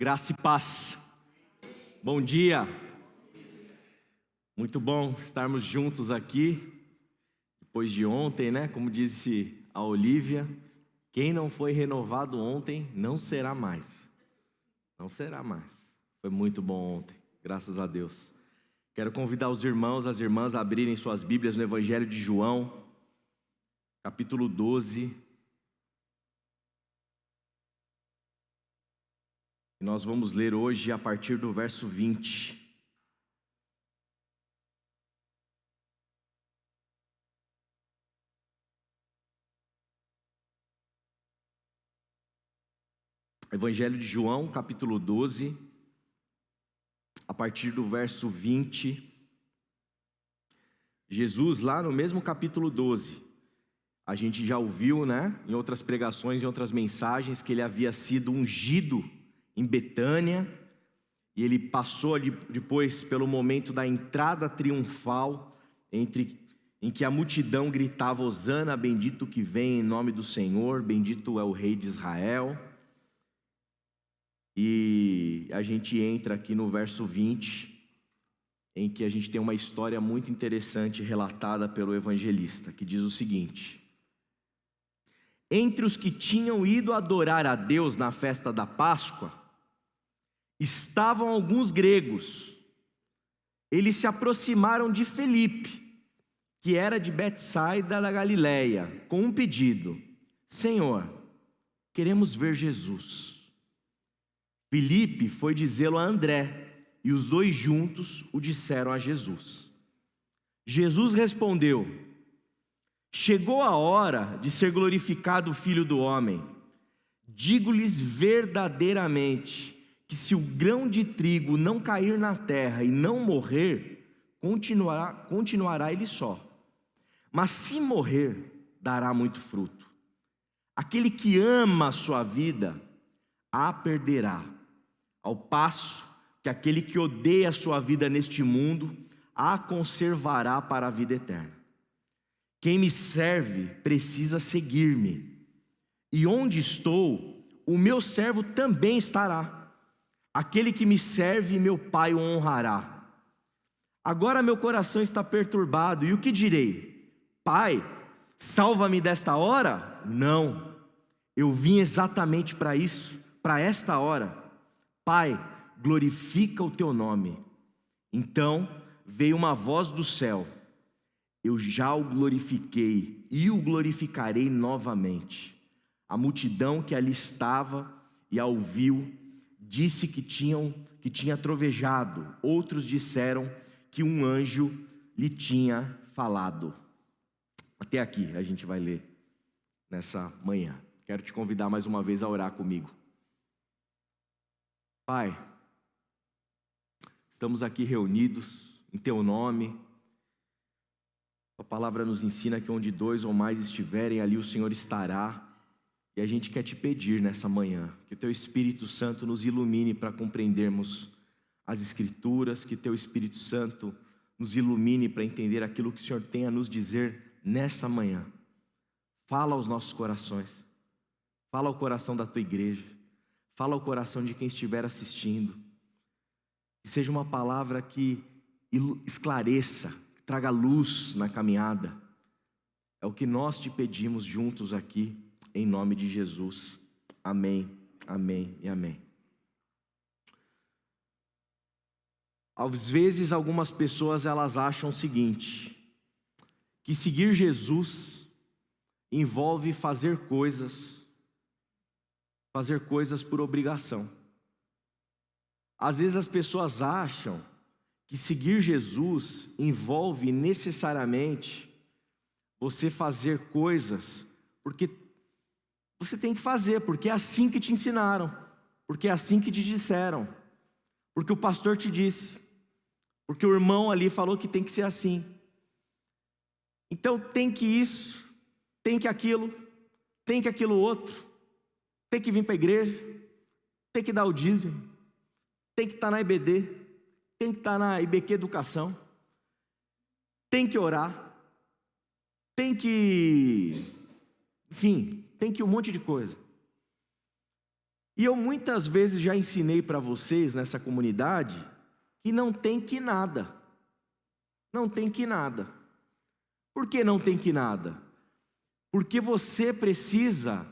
Graça e paz. Bom dia. Muito bom estarmos juntos aqui, depois de ontem, né? Como disse a Olívia, quem não foi renovado ontem, não será mais. Não será mais. Foi muito bom ontem, graças a Deus. Quero convidar os irmãos, as irmãs a abrirem suas Bíblias no Evangelho de João, capítulo 12. E nós vamos ler hoje a partir do verso 20. Evangelho de João, capítulo 12, a partir do verso 20. Jesus, lá no mesmo capítulo 12, a gente já ouviu, né, em outras pregações, em outras mensagens, que ele havia sido ungido em Betânia, e ele passou depois pelo momento da entrada triunfal, em que a multidão gritava: Hosana, bendito que vem em nome do Senhor, bendito é o Rei de Israel. E a gente entra aqui no verso 20, em que a gente tem uma história muito interessante relatada pelo evangelista, que diz o seguinte: entre os que tinham ido adorar a Deus na festa da Páscoa, estavam alguns gregos. Eles se aproximaram de Felipe, que era de Betsaida da Galileia, com um pedido: Senhor, queremos ver Jesus. Felipe foi dizê-lo a André, e os dois juntos o disseram a Jesus. Jesus respondeu: chegou a hora de ser glorificado o Filho do Homem. Digo-lhes verdadeiramente que se o grão de trigo não cair na terra e não morrer, continuará ele só. Mas se morrer, dará muito fruto. Aquele que ama a sua vida, a perderá, ao passo que aquele que odeia a sua vida neste mundo, a conservará para a vida eterna. Quem me serve precisa seguir-me, e onde estou, o meu servo também estará. Aquele que me serve, meu Pai o honrará. Agora meu coração está perturbado, e o que direi? Pai, salva-me desta hora? Não, eu vim exatamente para isso, para esta hora. Pai, glorifica o teu nome. Então veio uma voz do céu: eu já o glorifiquei e o glorificarei novamente. A multidão que ali estava e a ouviu disse que tinha trovejado. Outros disseram que um anjo lhe tinha falado. Até aqui a gente vai ler nessa manhã. Quero te convidar mais uma vez a orar comigo. Pai, estamos aqui reunidos em teu nome. A palavra nos ensina que onde dois ou mais estiverem, ali o Senhor estará. E a gente quer te pedir nessa manhã que o teu Espírito Santo nos ilumine para compreendermos as Escrituras, que teu Espírito Santo nos ilumine para entender aquilo que o Senhor tem a nos dizer nessa manhã. Fala aos nossos corações, fala ao coração da tua igreja, fala ao coração de quem estiver assistindo. Que seja uma palavra que esclareça, que traga luz na caminhada. É o que nós te pedimos juntos aqui, em nome de Jesus. Amém, amém e amém. Às vezes algumas pessoas elas acham o seguinte, que seguir Jesus envolve fazer coisas por obrigação. Às vezes as pessoas acham que seguir Jesus envolve necessariamente você fazer coisas porque você tem que fazer, porque é assim que te ensinaram, porque é assim que te disseram, porque o pastor te disse, porque o irmão ali falou que tem que ser assim. Então tem que isso, tem que aquilo outro, tem que vir para a igreja, tem que dar o dízimo, tem que estar na IBD, tem que estar na IBQ Educação, tem que orar, tem que, enfim, tem que um monte de coisa. E eu muitas vezes já ensinei para vocês nessa comunidade que não tem que nada. Não tem que nada. Por que não tem que nada? Porque você precisa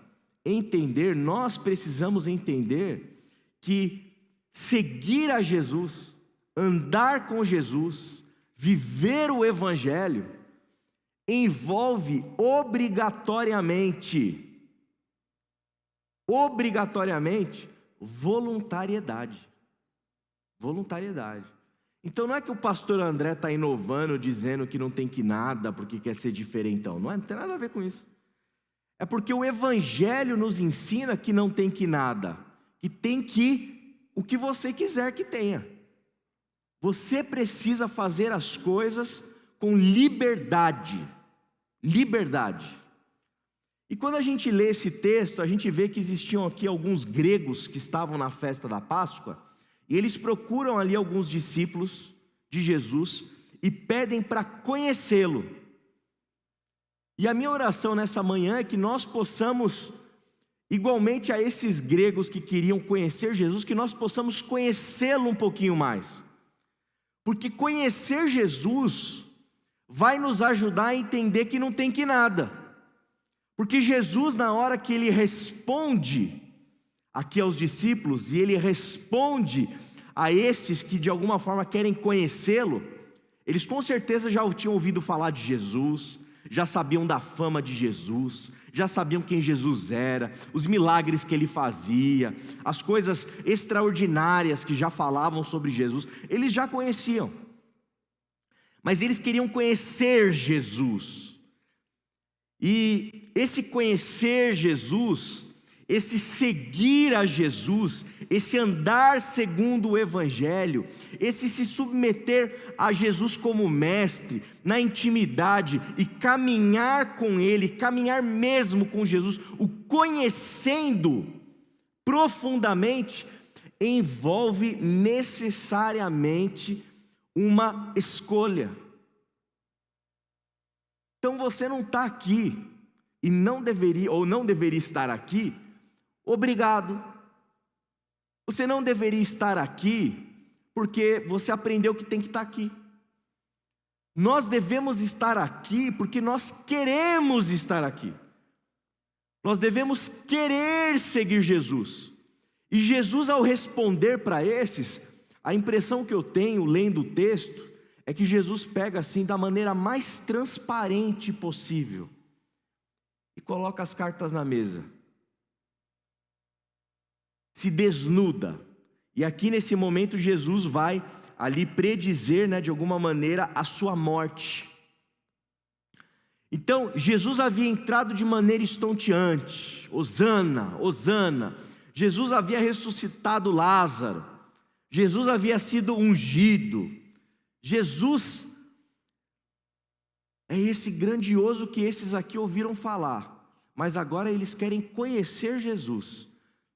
entender, nós precisamos entender que seguir a Jesus, andar com Jesus, viver o Evangelho, envolve obrigatoriamente voluntariedade. Voluntariedade. Então não é que o pastor André está inovando, dizendo que não tem que nada, porque quer ser diferentão. Não tem nada a ver com isso. É porque o Evangelho nos ensina que não tem que nada, que tem que o que você quiser que tenha. Você precisa fazer as coisas com liberdade. Liberdade. E quando a gente lê esse texto, a gente vê que existiam aqui alguns gregos que estavam na festa da Páscoa, e eles procuram ali alguns discípulos de Jesus e pedem para conhecê-lo. E a minha oração nessa manhã é que nós possamos, igualmente a esses gregos que queriam conhecer Jesus, que nós possamos conhecê-lo um pouquinho mais. Porque conhecer Jesus vai nos ajudar a entender que não tem que nada. Porque Jesus, na hora que ele responde aqui aos discípulos, e ele responde a esses que de alguma forma querem conhecê-lo, eles com certeza já tinham ouvido falar de Jesus, já sabiam da fama de Jesus, já sabiam quem Jesus era, os milagres que ele fazia, as coisas extraordinárias que já falavam sobre Jesus, eles já conheciam. Mas eles queriam conhecer Jesus. E esse conhecer Jesus, esse seguir a Jesus, esse andar segundo o Evangelho, esse se submeter a Jesus como mestre, na intimidade e caminhar com Ele, caminhar mesmo com Jesus, o conhecendo profundamente, envolve necessariamente uma escolha. Então você não está aqui, e não deveria estar aqui, obrigado. Você não deveria estar aqui, porque você aprendeu que tem que estar aqui. Nós devemos estar aqui, porque nós queremos estar aqui. Nós devemos querer seguir Jesus. E Jesus, ao responder para esses, a impressão que eu tenho lendo o texto, é que Jesus pega assim da maneira mais transparente possível e coloca as cartas na mesa, se desnuda, e aqui nesse momento Jesus vai ali predizer, de alguma maneira, a sua morte. Então Jesus havia entrado de maneira estonteante, Hosana, Hosana. Jesus havia ressuscitado Lázaro, Jesus havia sido ungido. Jesus é esse grandioso que esses aqui ouviram falar, mas agora eles querem conhecer Jesus.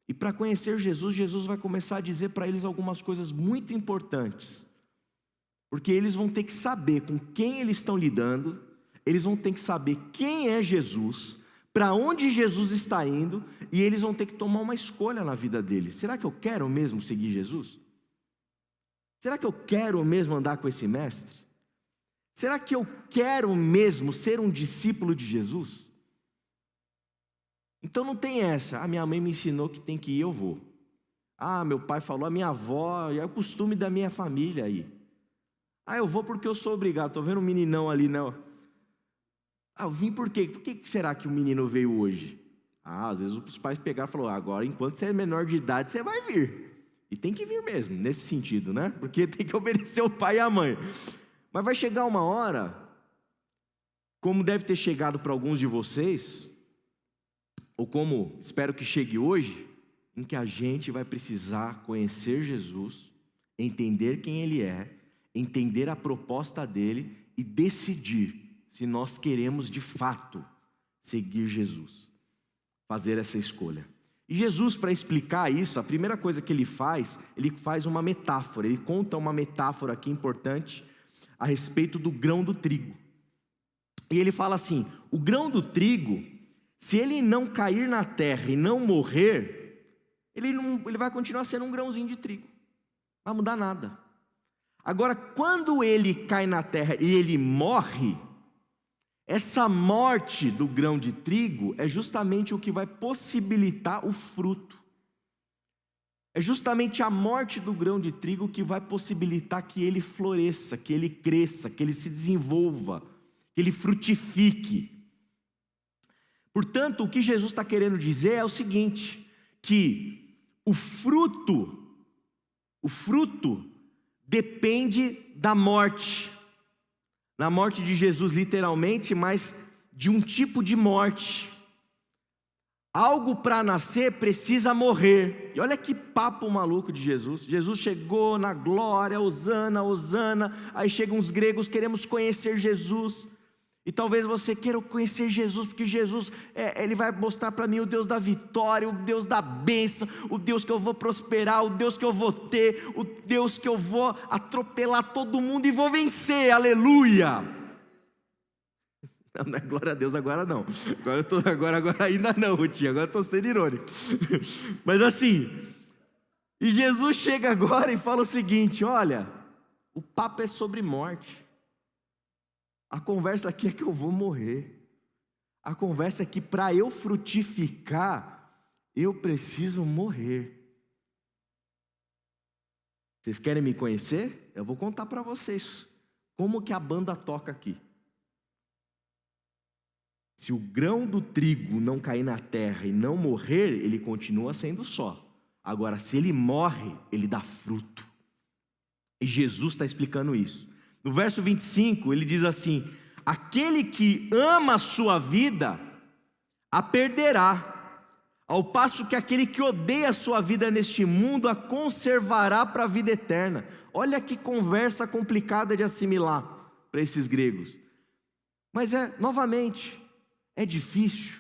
E para conhecer Jesus, Jesus vai começar a dizer para eles algumas coisas muito importantes, porque eles vão ter que saber com quem eles estão lidando, eles vão ter que saber quem é Jesus, para onde Jesus está indo, e eles vão ter que tomar uma escolha na vida deles. Será que eu quero mesmo seguir Jesus? Será que eu quero mesmo andar com esse mestre? Será que eu quero mesmo ser um discípulo de Jesus? Então não tem essa, minha mãe me ensinou que tem que ir, eu vou. Meu pai falou, a minha avó, é o costume da minha família aí. Eu vou porque eu sou obrigado, estou vendo um meninão ali, né? Eu vim por quê? Por que será que o menino veio hoje? Às vezes os pais pegaram e falaram, agora enquanto você é menor de idade, você vai vir. E tem que vir mesmo, nesse sentido, né? Porque tem que obedecer o pai e a mãe. Mas vai chegar uma hora, como deve ter chegado para alguns de vocês, ou como espero que chegue hoje, em que a gente vai precisar conhecer Jesus, entender quem Ele é, entender a proposta dEle e decidir se nós queremos de fato seguir Jesus, fazer essa escolha. E Jesus, para explicar isso, a primeira coisa que ele faz uma metáfora, ele conta uma metáfora aqui importante a respeito do grão do trigo. E ele fala assim, o grão do trigo, se ele não cair na terra e não morrer, ele vai continuar sendo um grãozinho de trigo. Não vai mudar nada. Agora, quando ele cai na terra e ele morre, essa morte do grão de trigo é justamente o que vai possibilitar o fruto. É justamente a morte do grão de trigo que vai possibilitar que ele floresça, que ele cresça, que ele se desenvolva, que ele frutifique. Portanto, o que Jesus está querendo dizer é o seguinte, que o fruto depende da morte. Na morte de Jesus, literalmente, mas de um tipo de morte. Algo para nascer precisa morrer. E olha que papo maluco de Jesus. Jesus chegou na glória, hosana, hosana. Aí chegam os gregos, queremos conhecer Jesus. E talvez você queira conhecer Jesus, porque Jesus, ele vai mostrar para mim o Deus da vitória, o Deus da bênção, o Deus que eu vou prosperar, o Deus que eu vou ter, o Deus que eu vou atropelar todo mundo e vou vencer, aleluia! Não é glória a Deus agora não, agora ainda não, Rutinha, agora eu estou sendo irônico. Mas assim, e Jesus chega agora e fala o seguinte, olha, o papo é sobre morte. A conversa aqui é que eu vou morrer. A conversa é que para eu frutificar, eu preciso morrer. Vocês querem me conhecer? Eu vou contar para vocês como que a banda toca aqui. Se o grão do trigo não cair na terra e não morrer, ele continua sendo só. Agora, se ele morre, ele dá fruto. E Jesus está explicando isso. No verso 25, ele diz assim, aquele que ama a sua vida, a perderá, ao passo que aquele que odeia a sua vida neste mundo, a conservará para a vida eterna. Olha que conversa complicada de assimilar para esses gregos. Mas novamente, é difícil,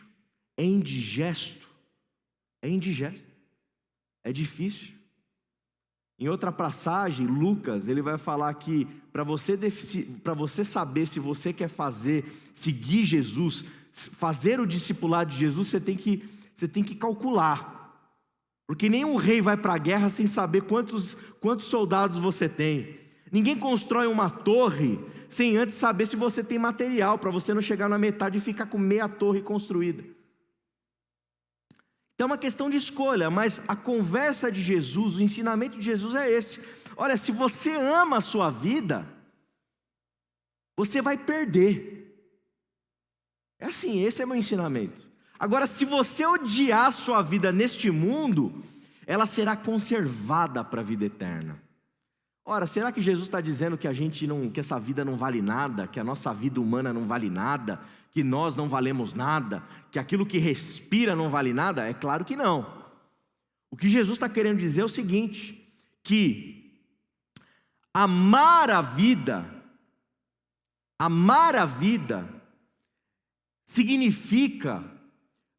é indigesto, é difícil. Em outra passagem, Lucas, ele vai falar que para você saber se você quer seguir Jesus, fazer o discipulado de Jesus, você tem que calcular. Porque nenhum rei vai para a guerra sem saber quantos soldados você tem. Ninguém constrói uma torre sem antes saber se você tem material, para você não chegar na metade e ficar com meia torre construída. Então é uma questão de escolha, mas a conversa de Jesus, o ensinamento de Jesus é esse. Olha, se você ama a sua vida, você vai perder. É assim, esse é meu ensinamento. Agora, se você odiar a sua vida neste mundo, ela será conservada para a vida eterna. Ora, será que Jesus está dizendo que que essa vida não vale nada, que a nossa vida humana não vale nada, que nós não valemos nada, que aquilo que respira não vale nada? É claro que não. O que Jesus está querendo dizer é o seguinte, que amar a vida significa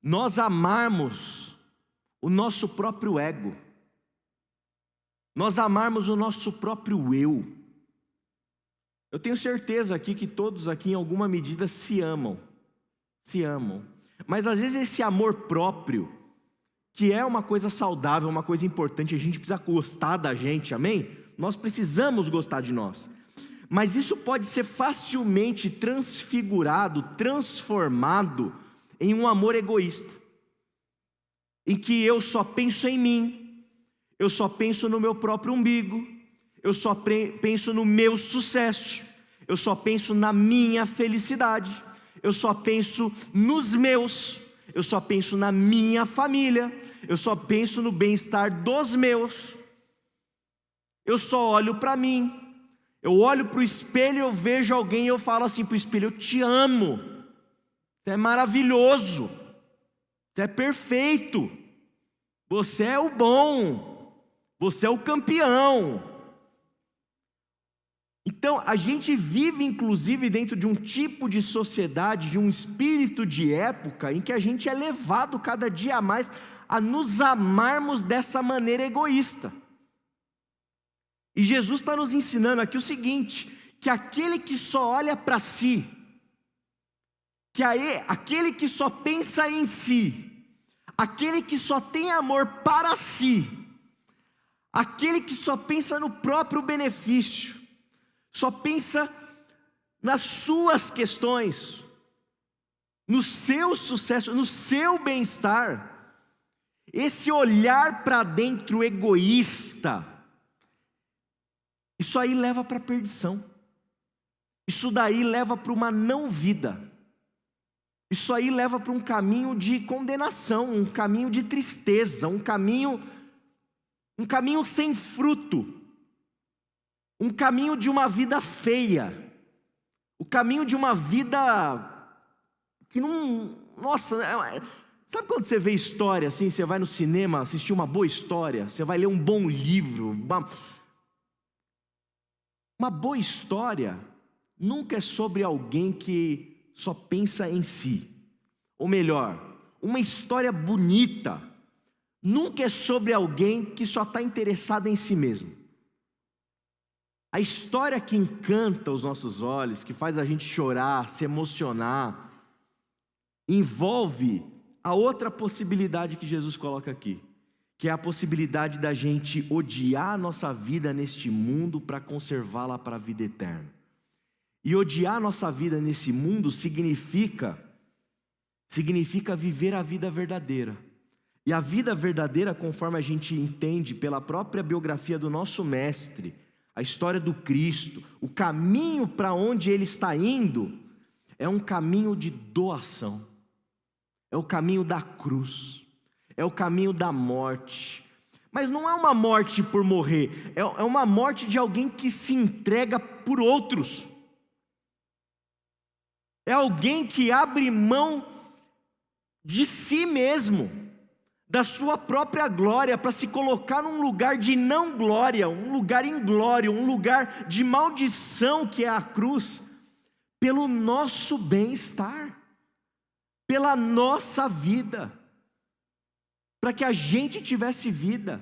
nós amarmos o nosso próprio ego, nós amarmos o nosso próprio eu. Eu tenho certeza aqui que todos aqui em alguma medida se amam, mas às vezes esse amor próprio, que é uma coisa saudável, uma coisa importante, a gente precisa gostar da gente, amém? Nós precisamos gostar de nós, mas isso pode ser facilmente transfigurado, transformado em um amor egoísta, em que eu só penso em mim, eu só penso no meu próprio umbigo, eu só penso no meu sucesso, eu só penso na minha felicidade, eu só penso nos meus, eu só penso na minha família, eu só penso no bem-estar dos meus, eu só olho para mim, eu olho para o espelho, eu vejo alguém e eu falo assim para o espelho, eu te amo, você é maravilhoso, você é perfeito, você é o bom, você é o campeão. Então, a gente vive inclusive dentro de um tipo de sociedade, de um espírito de época, em que a gente é levado cada dia mais a nos amarmos dessa maneira egoísta. E Jesus está nos ensinando aqui o seguinte, que aquele que só olha para si, aquele que só pensa em si, aquele que só tem amor para si, aquele que só pensa no próprio benefício, só pensa nas suas questões, no seu sucesso, no seu bem-estar, esse olhar para dentro egoísta, isso aí leva para a perdição, isso daí leva para uma não vida, isso aí leva para um caminho de condenação, um caminho de tristeza, um caminho sem fruto, um caminho de uma vida feia, o caminho de uma vida que não, nossa, sabe quando você vê história assim, você vai no cinema assistir uma boa história, você vai ler um bom livro, uma boa história nunca é sobre alguém que só pensa em si, ou melhor, uma história bonita nunca é sobre alguém que só está interessado em si mesmo. A história que encanta os nossos olhos, que faz a gente chorar, se emocionar, envolve a outra possibilidade que Jesus coloca aqui, que é a possibilidade da gente odiar a nossa vida neste mundo para conservá-la para a vida eterna. E odiar a nossa vida nesse mundo significa viver a vida verdadeira. E a vida verdadeira, conforme a gente entende pela própria biografia do nosso mestre, a história do Cristo, o caminho para onde ele está indo, é um caminho de doação, é o caminho da cruz, é o caminho da morte. Mas não é uma morte por morrer, é uma morte de alguém que se entrega por outros. É alguém que abre mão de si mesmo, da sua própria glória, para se colocar num lugar de não glória, um lugar inglório, um lugar de maldição que é a cruz, pelo nosso bem-estar, pela nossa vida, para que a gente tivesse vida.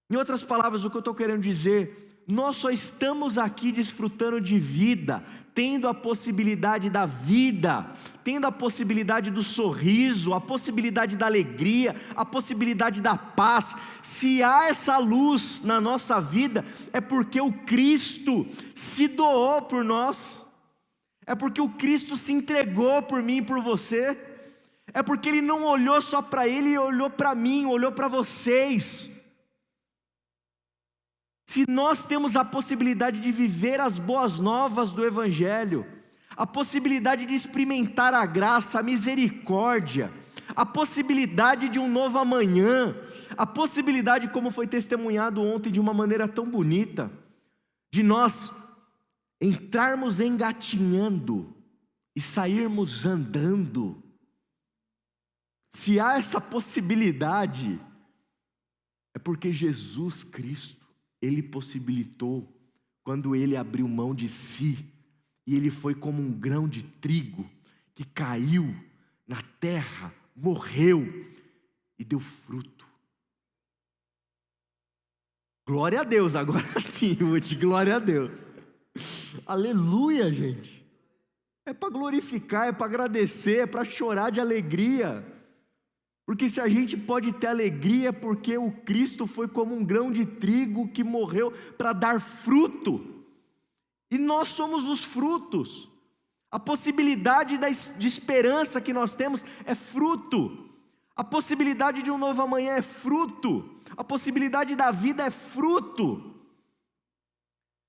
Em outras palavras, o que eu estou querendo dizer, nós só estamos aqui desfrutando de vida, tendo a possibilidade da vida, tendo a possibilidade do sorriso, a possibilidade da alegria, a possibilidade da paz. Se há essa luz na nossa vida, é porque o Cristo se doou por nós, é porque o Cristo se entregou por mim e por você, é porque Ele não olhou só para Ele, Ele olhou para mim, olhou para vocês. Se nós temos a possibilidade de viver as boas novas do Evangelho, a possibilidade de experimentar a graça, a misericórdia, a possibilidade de um novo amanhã, a possibilidade, como foi testemunhado ontem de uma maneira tão bonita, de nós entrarmos engatinhando e sairmos andando. Se há essa possibilidade, é porque Jesus Cristo, Ele possibilitou, quando Ele abriu mão de si, e Ele foi como um grão de trigo, que caiu na terra, morreu, e deu fruto. Glória a Deus, agora sim, Ruth, glória a Deus. Aleluia, gente. É para glorificar, é para agradecer, é para chorar de alegria. Porque se a gente pode ter alegria, é porque o Cristo foi como um grão de trigo que morreu para dar fruto. E nós somos os frutos. A possibilidade de esperança que nós temos é fruto. A possibilidade de um novo amanhã é fruto. A possibilidade da vida é fruto.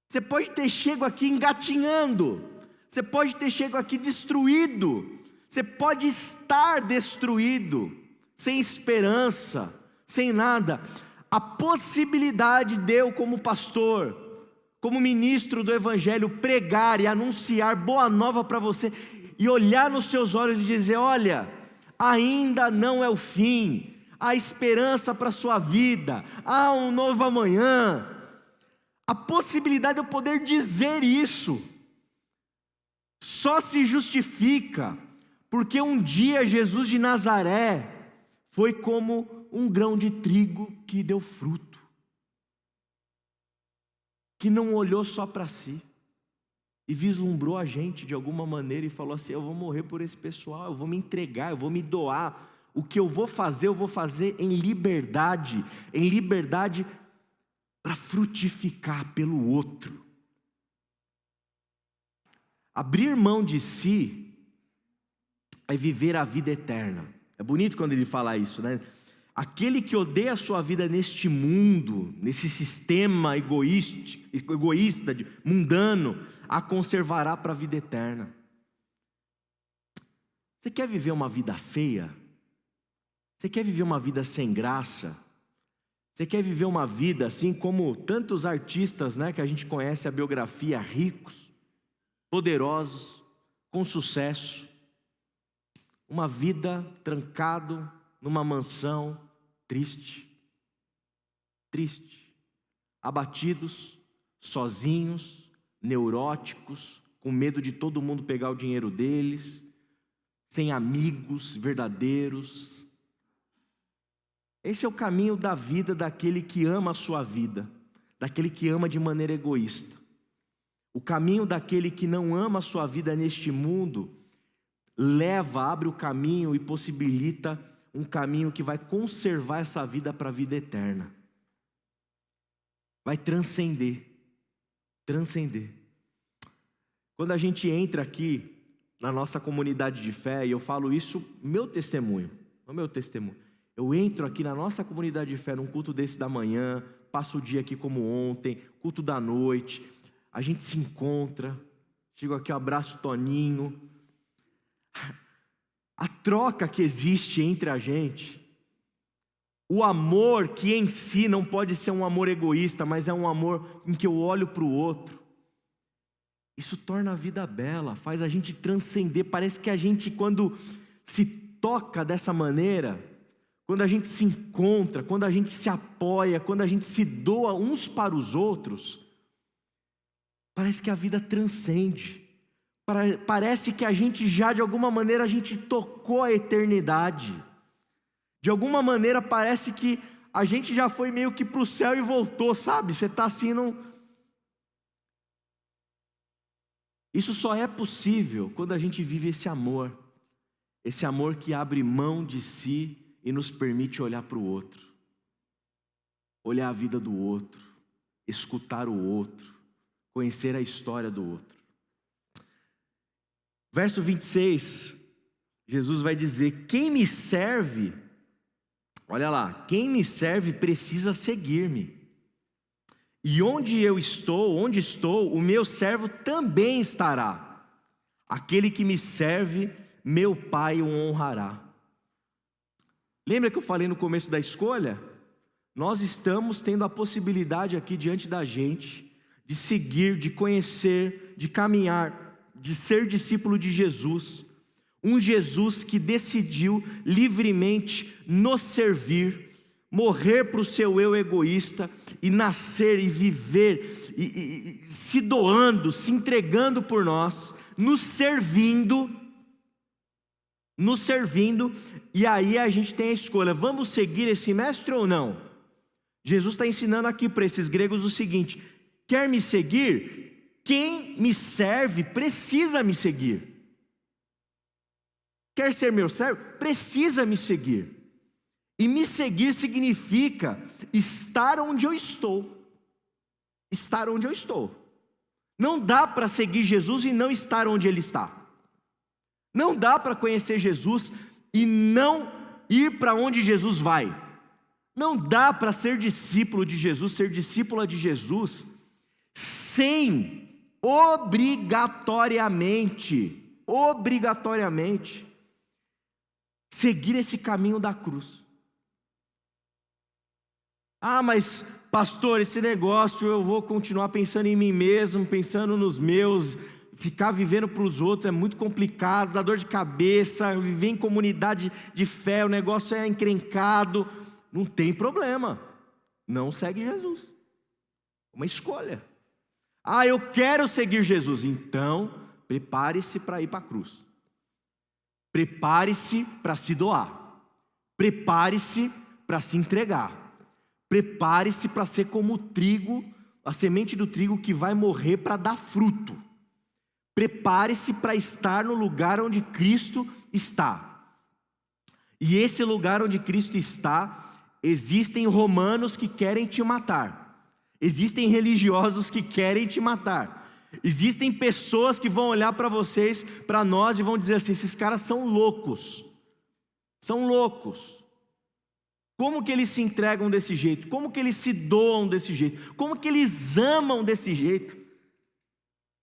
Você pode ter chego aqui engatinhando. Você pode ter chego aqui destruído. Você pode estar destruído, sem esperança, sem nada. A possibilidade de eu, como pastor, como ministro do Evangelho, pregar e anunciar boa nova para você, e olhar nos seus olhos e dizer: olha, ainda não é o fim, há esperança para a sua vida, há um novo amanhã. A possibilidade de eu poder dizer isso, só se justifica, porque um dia Jesus de Nazaré foi como um grão de trigo que deu fruto, que não olhou só para si, e vislumbrou a gente de alguma maneira e falou assim: eu vou morrer por esse pessoal, eu vou me entregar, eu vou me doar, O que eu vou fazer em liberdade para frutificar pelo outro. Abrir mão de si é viver a vida eterna. É bonito quando ele fala isso, né? Aquele que odeia a sua vida neste mundo, nesse sistema egoísta, mundano, a conservará para a vida eterna. Você quer viver uma vida feia? Você quer viver uma vida sem graça? Você quer viver uma vida assim como tantos artistas, né, que a gente conhece a biografia, ricos, poderosos, com sucesso? Uma vida trancado numa mansão, triste, abatidos, sozinhos, neuróticos, com medo de todo mundo pegar o dinheiro deles, sem amigos verdadeiros. Esse é o caminho da vida daquele que ama a sua vida, daquele que ama de maneira egoísta. O caminho daquele que não ama a sua vida neste mundo abre o caminho e possibilita um caminho que vai conservar essa vida para a vida eterna. Vai transcender. Quando a gente entra aqui na nossa comunidade de fé, e eu falo isso, meu testemunho. Eu entro aqui na nossa comunidade de fé, num culto desse da manhã, passo o dia aqui como ontem, culto da noite, a gente se encontra, chego aqui, eu abraço o Toninho. A troca que existe entre a gente, o amor que em si não pode ser um amor egoísta, mas é um amor em que eu olho para o outro, isso torna a vida bela, faz a gente transcender. Parece que a gente, quando se toca dessa maneira, quando a gente se encontra, quando a gente se apoia, quando a gente se doa uns para os outros, parece que a vida transcende. Parece que a gente já, de alguma maneira, a gente tocou a eternidade. De alguma maneira parece que a gente já foi meio que para o céu e voltou, sabe? Você está assim, não... Isso só é possível quando a gente vive esse amor que abre mão de si e nos permite olhar para o outro, olhar a vida do outro, escutar o outro, conhecer a história do outro. Verso 26, Jesus vai dizer: quem me serve, olha lá, quem me serve precisa seguir-me. E onde estou, o meu servo também estará. Aquele que me serve, meu Pai o honrará. Lembra que eu falei no começo da escolha? Nós estamos tendo a possibilidade aqui diante da gente de seguir, de conhecer, de caminhar, de ser discípulo de Jesus, um Jesus que decidiu livremente nos servir, morrer para o seu eu egoísta e nascer e viver, e se doando, se entregando por nós, nos servindo, e aí a gente tem a escolha: vamos seguir esse mestre ou não? Jesus está ensinando aqui para esses gregos o seguinte: quer me seguir? Quem me serve precisa me seguir. Quer ser meu servo? Precisa me seguir. E me seguir significa estar onde eu estou. Estar onde eu estou. Não dá para seguir Jesus e não estar onde Ele está. Não dá para conhecer Jesus e não ir para onde Jesus vai. Não dá para ser discípulo de Jesus, ser discípula de Jesus, sem obrigatoriamente seguir esse caminho da cruz. Ah, mas pastor, esse negócio eu vou continuar pensando em mim mesmo, pensando nos meus, ficar vivendo para os outros é muito complicado, dá dor de cabeça, viver em comunidade de fé, o negócio é encrencado. Não tem problema, não segue Jesus, uma escolha. Ah, eu quero seguir Jesus. Então, prepare-se para ir para a cruz. Prepare-se para se doar. Prepare-se para se entregar. Prepare-se para ser como o trigo, a semente do trigo que vai morrer para dar fruto. Prepare-se para estar no lugar onde Cristo está. E esse lugar onde Cristo está, existem romanos que querem te matar, existem religiosos que querem te matar, existem pessoas que vão olhar para vocês, para nós, e vão dizer assim: esses caras são loucos, são loucos. Como que eles se entregam desse jeito? Como que eles se doam desse jeito? Como que eles amam desse jeito?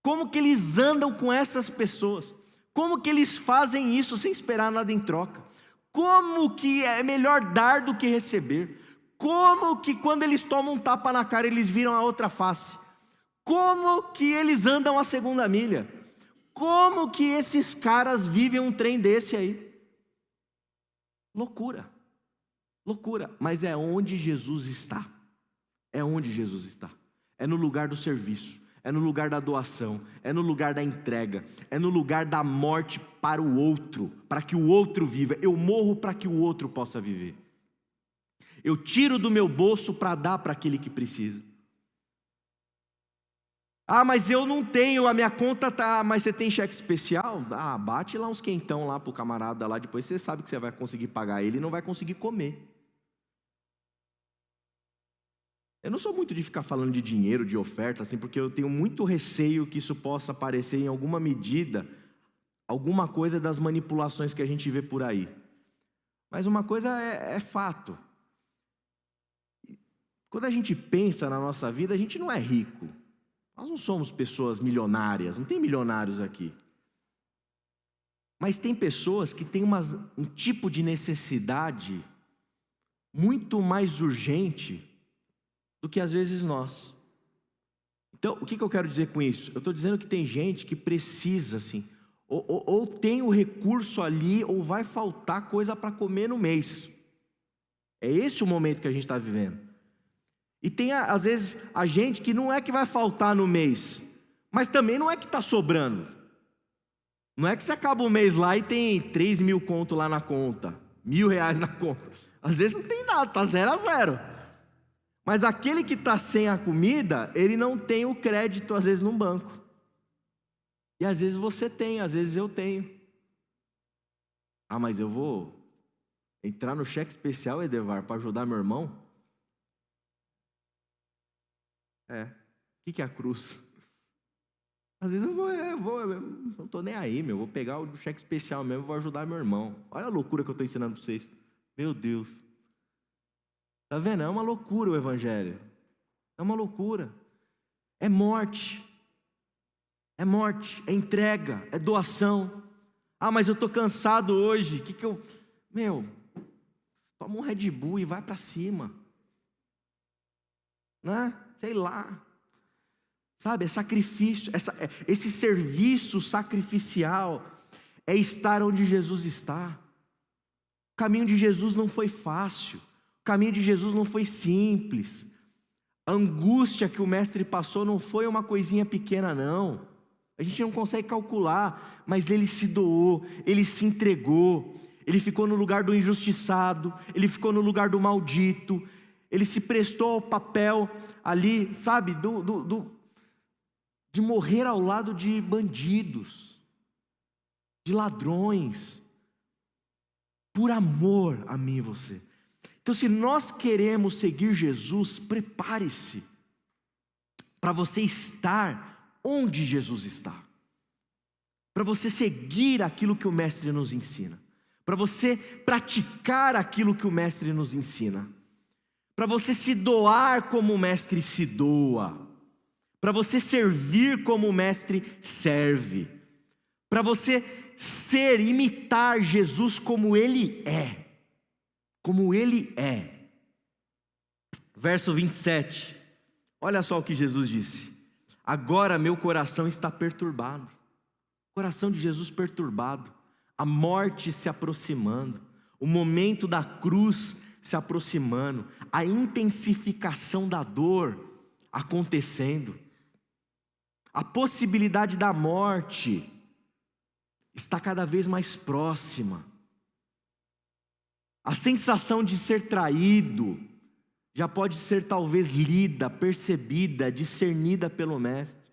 Como que eles andam com essas pessoas? Como que eles fazem isso sem esperar nada em troca? Como que é melhor dar do que receber? Como que quando eles tomam um tapa na cara eles viram a outra face? Como que eles andam a segunda milha? Como que esses caras vivem um trem desse aí? Loucura, loucura, mas é onde Jesus está, é onde Jesus está, é no lugar do serviço, é no lugar da doação, é no lugar da entrega, é no lugar da morte para o outro, para que o outro viva. Eu morro para que o outro possa viver, eu tiro do meu bolso para dar para aquele que precisa. Ah, mas eu não tenho, a minha conta tá, mas você tem cheque especial? Ah, bate lá uns quentão lá pro camarada lá, depois você sabe que você vai conseguir pagar ele e não vai conseguir comer. Eu não sou muito de ficar falando de dinheiro, de oferta, assim, porque eu tenho muito receio que isso possa parecer em alguma medida, alguma coisa das manipulações que a gente vê por aí. Mas uma coisa é fato. Quando a gente pensa na nossa vida, a gente não é rico. Nós não somos pessoas milionárias, não tem milionários aqui. Mas tem pessoas que têm um tipo de necessidade muito mais urgente do que às vezes nós. Então, o que eu quero dizer com isso? Eu estou dizendo que tem gente que precisa, assim, ou tem o recurso ali, ou vai faltar coisa para comer no mês. É esse o momento que a gente está vivendo. E tem, às vezes, a gente que não é que vai faltar no mês, mas também não é que está sobrando. Não é que você acaba o mês lá e tem 3 mil conto lá na conta, R$1.000 na conta. Às vezes não tem nada, está 0 a 0. Mas aquele que está sem a comida, ele não tem o crédito, às vezes, num banco. E às vezes você tem, às vezes eu tenho. Ah, mas eu vou entrar no cheque especial, Edevar, para ajudar meu irmão? O que é a cruz? Às vezes eu não estou nem aí, eu vou pegar o cheque especial mesmo, vou ajudar meu irmão. Olha a loucura que eu estou ensinando para vocês. Meu Deus. Está vendo? É uma loucura o evangelho. É uma loucura. É morte. É morte, é entrega, é doação. Ah, mas eu estou cansado hoje. Toma um Red Bull e vai para cima. Né? Sei lá, sabe, é sacrifício, esse serviço sacrificial, é estar onde Jesus está. O caminho de Jesus não foi fácil, o caminho de Jesus não foi simples, a angústia que o mestre passou não foi uma coisinha pequena não, a gente não consegue calcular, mas ele se doou, ele se entregou, ele ficou no lugar do injustiçado, ele ficou no lugar do maldito, ele se prestou ao papel ali, sabe, de morrer ao lado de bandidos, de ladrões, por amor a mim e você. Então, se nós queremos seguir Jesus, prepare-se para você estar onde Jesus está, para você seguir aquilo que o Mestre nos ensina, para você praticar aquilo que o Mestre nos ensina, para você se doar como o Mestre se doa, para você servir como o Mestre serve, para você imitar Jesus como Ele é, Verso 27, olha só o que Jesus disse: agora meu coração está perturbado, o coração de Jesus perturbado, a morte se aproximando, o momento da cruz se aproximando, a intensificação da dor acontecendo, a possibilidade da morte está cada vez mais próxima, a sensação de ser traído já pode ser talvez lida, percebida, discernida pelo Mestre,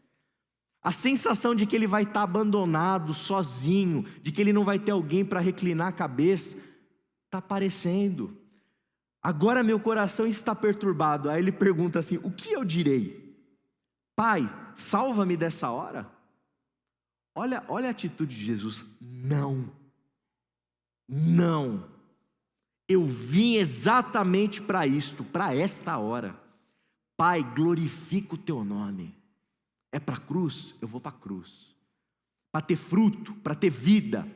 a sensação de que ele vai estar abandonado, sozinho, de que ele não vai ter alguém para reclinar a cabeça, está aparecendo. Agora meu coração está perturbado. Aí ele pergunta assim: o que eu direi? Pai, salva-me dessa hora? Olha a atitude de Jesus. Não. Eu vim exatamente para isto, para esta hora. Pai, glorifica o teu nome. É para a cruz? Eu vou para a cruz. Para ter fruto, para ter vida.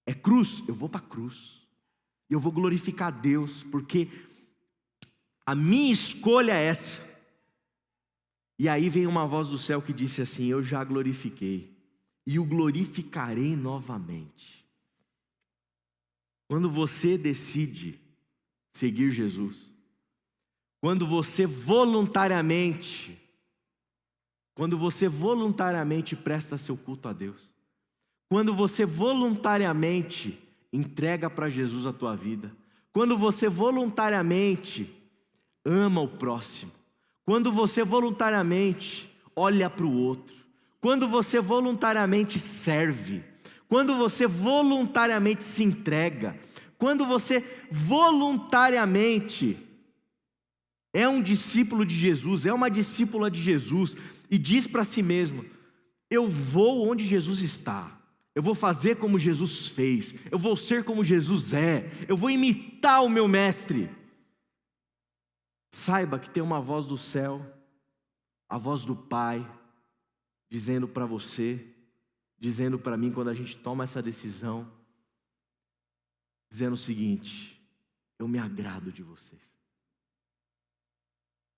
É cruz? Eu vou para a cruz. E eu vou glorificar a Deus, porque a minha escolha é essa. E aí vem uma voz do céu que disse assim: eu já glorifiquei, e o glorificarei novamente. Quando você decide seguir Jesus, quando você voluntariamente presta seu culto a Deus, quando você voluntariamente entrega para Jesus a tua vida, quando você voluntariamente ama o próximo, quando você voluntariamente olha para o outro, quando você voluntariamente serve, quando você voluntariamente se entrega, quando você voluntariamente é um discípulo de Jesus, é uma discípula de Jesus, e diz para si mesmo: eu vou onde Jesus está, eu vou fazer como Jesus fez, eu vou ser como Jesus é, eu vou imitar o meu mestre. Saiba que tem uma voz do céu, a voz do Pai, dizendo para você, dizendo para mim, quando a gente toma essa decisão, dizendo o seguinte: eu me agrado de vocês.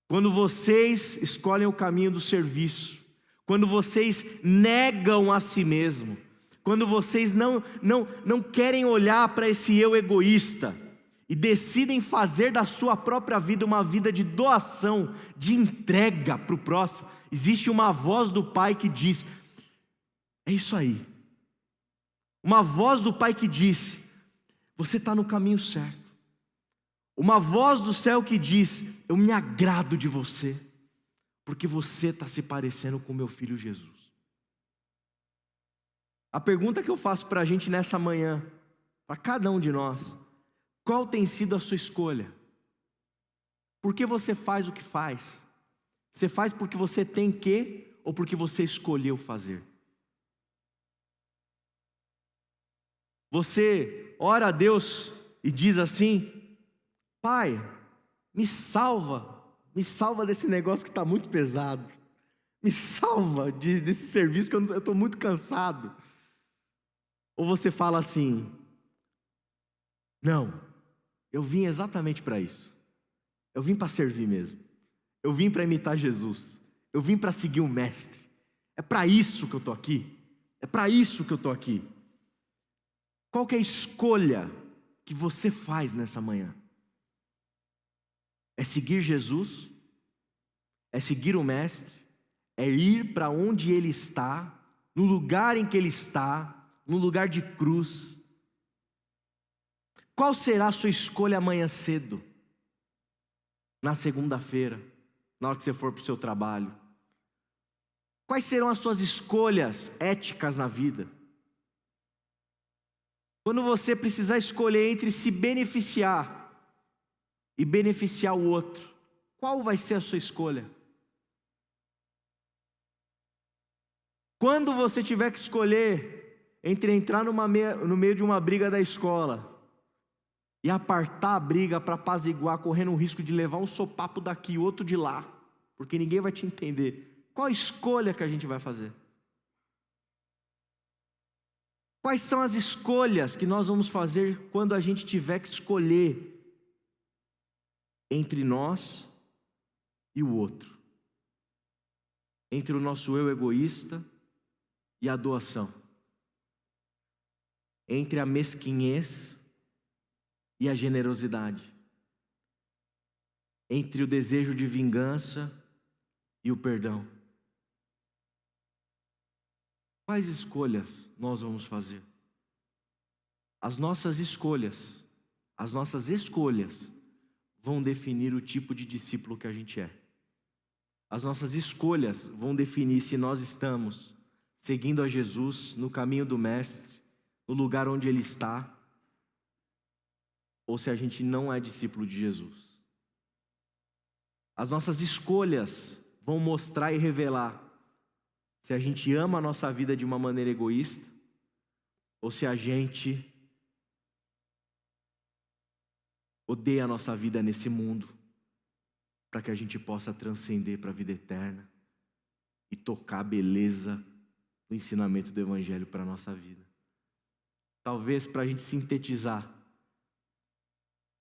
Quando vocês escolhem o caminho do serviço, quando vocês negam a si mesmo, quando vocês não querem olhar para esse eu egoísta e decidem fazer da sua própria vida uma vida de doação, de entrega para o próximo, existe uma voz do Pai que diz: é isso aí. Uma voz do Pai que diz: você está no caminho certo. Uma voz do céu que diz: eu me agrado de você, porque você está se parecendo com o meu filho Jesus. A pergunta que eu faço para a gente nessa manhã, para cada um de nós: qual tem sido a sua escolha? Por que você faz o que faz? Você faz porque você tem que, ou porque você escolheu fazer? Você ora a Deus e diz assim: Pai, me salva desse negócio que está muito pesado, me salva desse serviço que eu estou muito cansado. Ou você fala assim: não, eu vim exatamente para isso, eu vim para servir mesmo, eu vim para imitar Jesus, eu vim para seguir o Mestre, é para isso que eu estou aqui, é para isso que eu estou aqui. Qual que é a escolha que você faz nessa manhã? É seguir Jesus? É seguir o Mestre? É ir para onde Ele está, no lugar em que Ele está, no lugar de cruz? Qual será a sua escolha amanhã cedo? Na segunda-feira, na hora que você for para o seu trabalho? Quais serão as suas escolhas éticas na vida? Quando você precisar escolher entre se beneficiar e beneficiar o outro, qual vai ser a sua escolha? Quando você tiver que escolher entre entrar no meio de uma briga da escola e apartar a briga para apaziguar, correndo o risco de levar um sopapo daqui e outro de lá, porque ninguém vai te entender, qual a escolha que a gente vai fazer? Quais são as escolhas que nós vamos fazer quando a gente tiver que escolher entre nós e o outro? Entre o nosso eu egoísta e a doação? Entre a mesquinhez e a generosidade? Entre o desejo de vingança e o perdão? Quais escolhas nós vamos fazer? As nossas escolhas vão definir o tipo de discípulo que a gente é. As nossas escolhas vão definir se nós estamos seguindo a Jesus no caminho do Mestre, no lugar onde Ele está, ou se a gente não é discípulo de Jesus. As nossas escolhas vão mostrar e revelar se a gente ama a nossa vida de uma maneira egoísta, ou se a gente odeia a nossa vida nesse mundo, para que a gente possa transcender para a vida eterna e tocar a beleza do ensinamento do Evangelho para a nossa vida. Talvez, para a gente sintetizar,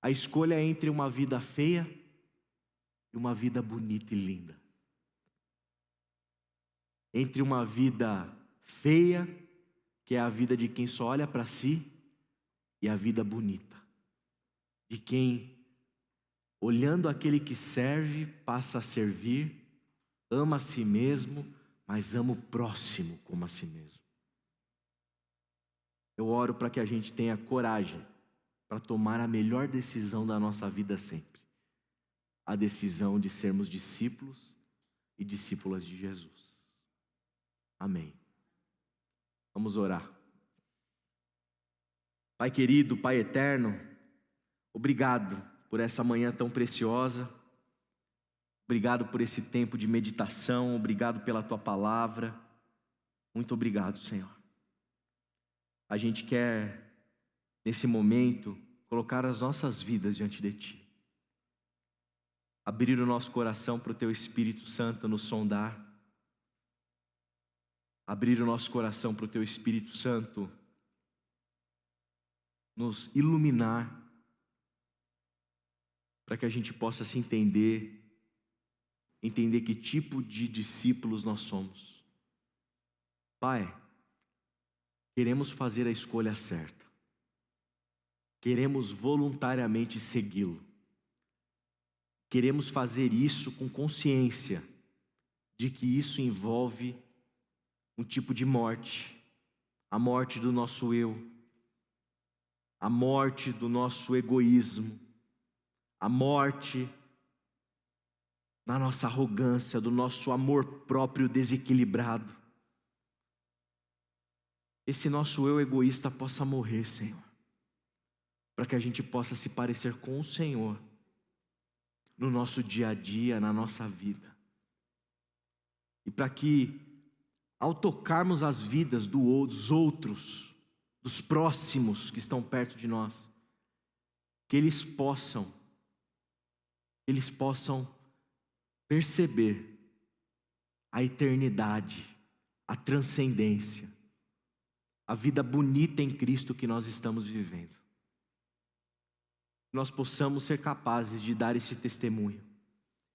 a escolha é entre uma vida feia e uma vida bonita e linda. Entre uma vida feia, que é a vida de quem só olha para si, e a vida bonita, de quem, olhando aquele que serve, passa a servir, ama a si mesmo, mas ama o próximo como a si mesmo. Eu oro para que a gente tenha coragem para tomar a melhor decisão da nossa vida sempre. A decisão de sermos discípulos e discípulas de Jesus. Amém. Vamos orar. Pai querido, Pai eterno, obrigado por essa manhã tão preciosa. Obrigado por esse tempo de meditação. Obrigado pela Tua palavra. Muito obrigado, Senhor. A gente quer, nesse momento, colocar as nossas vidas diante de Ti. Abrir o nosso coração para o Teu Espírito Santo nos sondar. Abrir o nosso coração para o Teu Espírito Santo nos iluminar, para que a gente possa se entender que tipo de discípulos nós somos. Pai, queremos fazer a escolha certa. Queremos voluntariamente segui-lo. Queremos fazer isso com consciência de que isso envolve um tipo de morte, a morte do nosso eu, a morte do nosso egoísmo, a morte da nossa arrogância, do nosso amor próprio desequilibrado. Esse nosso eu egoísta possa morrer, Senhor, para que a gente possa se parecer com o Senhor no nosso dia a dia, na nossa vida. E para que, ao tocarmos as vidas dos outros, dos próximos que estão perto de nós, que eles possam perceber a eternidade, a transcendência, a vida bonita em Cristo que nós estamos vivendo. Que nós possamos ser capazes de dar esse testemunho.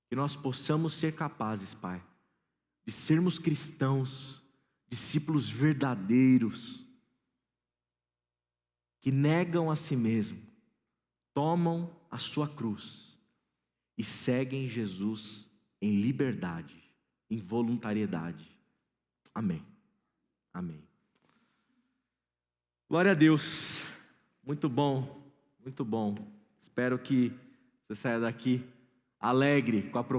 Que nós possamos ser capazes, Pai, de sermos cristãos, discípulos verdadeiros, que negam a si mesmo, tomam a sua cruz e seguem Jesus em liberdade, em voluntariedade. Amém. Amém. Glória a Deus. Muito bom, muito bom. Espero que você saia daqui alegre com a